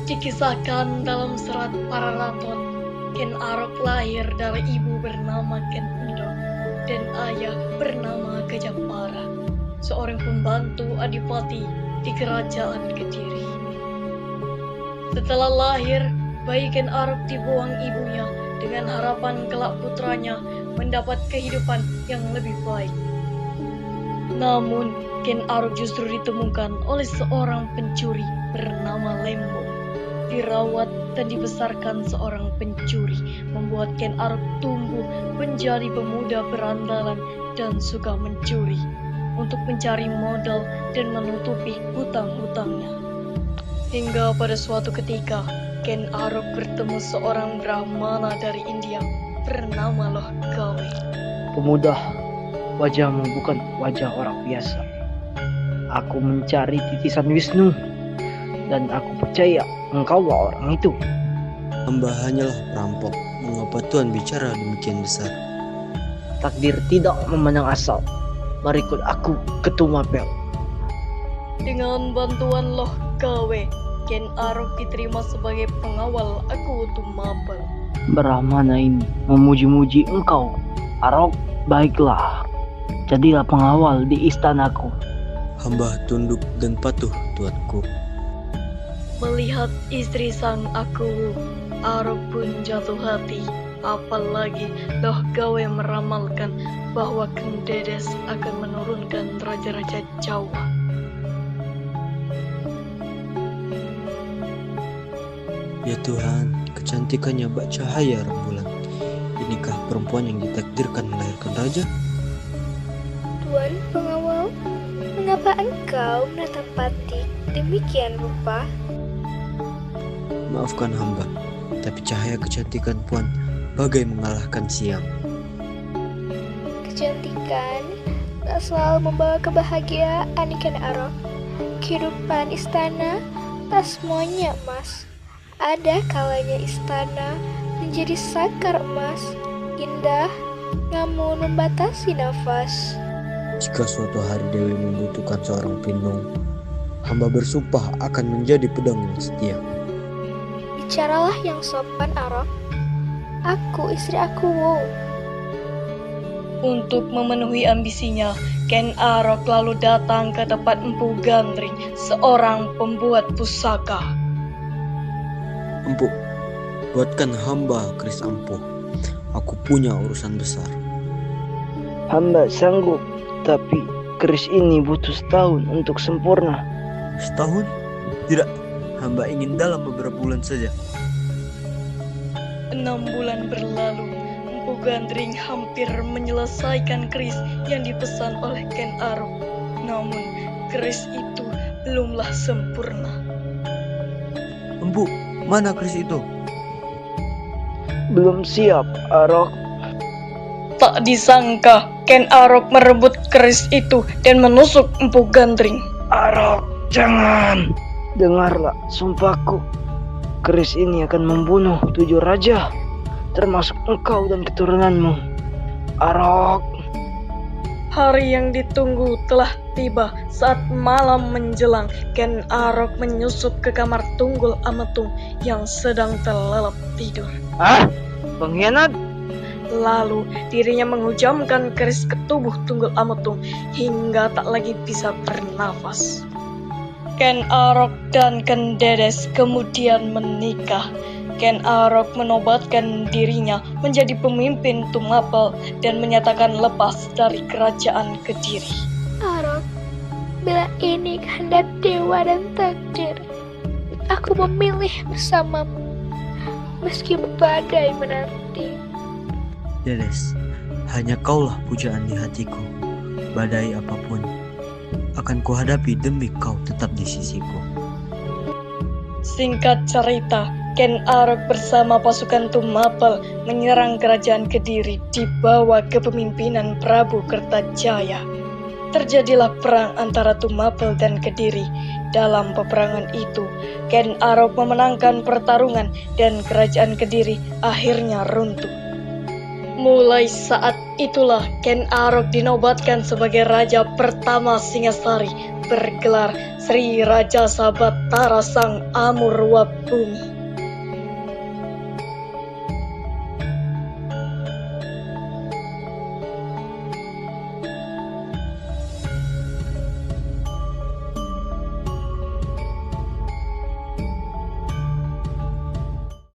Dikisahkan dalam serat Pararaton, Ken Arok lahir dari ibu bernama Ken Endong dan ayah bernama Gajapara, seorang pembantu adipati di kerajaan Kediri. Setelah lahir, bayi Ken Arok dibuang ibunya dengan harapan kelak putranya mendapat kehidupan yang lebih baik. Namun, Ken Arok justru ditemukan oleh seorang pencuri bernama Lembo. Dirawat dan dibesarkan seorang pencuri membuat Ken Arok tumbuh menjadi pemuda berandalan dan suka mencuri untuk mencari modal dan menutupi hutang-hutangnya. Hingga pada suatu ketika, Ken Arok bertemu seorang Brahmana dari India bernama Loh Gawe. Pemuda, wajahmu bukan wajah orang biasa. Aku mencari titisan Wisnu, dan aku percaya engkaulah orang itu. Hamba hanyalah perampok. Mengapa Tuhan bicara demikian besar? Takdir tidak memandang asal. Mari ikut aku ke Tumapel. Dengan bantuan Loh Gawe, Ken Arok diterima sebagai pengawal Aku Tumapel. Brahmana ini memuji-muji engkau. Arok, baiklah. Jadilah pengawal di istanaku. Hamba tunduk dan patuh, tuanku. Melihat istri sang Aku, Arok pun jatuh hati. Apalagi Loh Gawe meramalkan bahwa Ken Dedes akan menurunkan raja-raja Jawa. Ya Tuhan, kecantikannya bak cahaya rembulan. Inikah perempuan yang ditakdirkan melahirkan raja? Tuan pengawal, mengapa engkau menatap Patik demikian rupa? Maafkan hamba, tapi cahaya kecantikan Puan bagai mengalahkan siang. Kecantikan tak selalu membawa kebahagiaan, Ken Arok. Kehidupan istana tak semuanya emas. Ada kalanya istana menjadi sakar emas, indah namun membatasi nafas. Jika suatu hari Dewi membutuhkan seorang pelindung, hamba bersumpah akan menjadi pedang yang setia. Bicaralah yang sopan, Arok. Aku istri aku. Untuk memenuhi ambisinya, Ken Arok lalu datang ke tempat Empu Gandring, seorang pembuat pusaka. Empu, buatkan hamba keris ampuh. Aku punya urusan besar. Hamba sanggup, tapi keris ini butuh setahun untuk sempurna. Setahun? Tidak, hamba ingin dalam beberapa bulan saja. 6 bulan berlalu, Empu Gandring hampir menyelesaikan keris yang dipesan oleh Ken Arok. Namun, keris itu belumlah sempurna. Empu, mana keris itu? Belum siap, Arok. Tak disangka, Ken Arok merebut keris itu dan menusuk Empu Gandring. Arok, jangan. Dengarlah sumpahku. Keris ini akan membunuh 7 raja, termasuk engkau dan keturunanmu. Arok. Hari yang ditunggu telah tiba. Saat malam menjelang, Ken Arok menyusup ke kamar Tunggul Ametung yang sedang terlelap tidur. Hah? Pengkhianat? Lalu dirinya menghujamkan keris ke tubuh Tunggul Ametung hingga tak lagi bisa bernafas. Ken Arok dan Ken Dedes kemudian menikah. Ken Arok menobatkan dirinya menjadi pemimpin Tumapel dan menyatakan lepas dari kerajaan Kediri. Arok, bila ini kehendak dewa dan takdir, aku memilih bersamamu, meski badai menanti. Dedes, hanya kaulah pujaan di hatiku. Badai apapun akan kuhadapi demi kau tetap di sisiku. Singkat cerita, Ken Arok bersama pasukan Tumapel menyerang kerajaan Kediri di bawah kepemimpinan Prabu Kertajaya. Terjadilah perang antara Tumapel dan Kediri. Dalam peperangan itu, Ken Arok memenangkan pertarungan dan kerajaan Kediri akhirnya runtuh. Mulai saat itulah Ken Arok dinobatkan sebagai raja pertama Singasari bergelar Sri Raja Sabatara Sang Amurwa Bumi.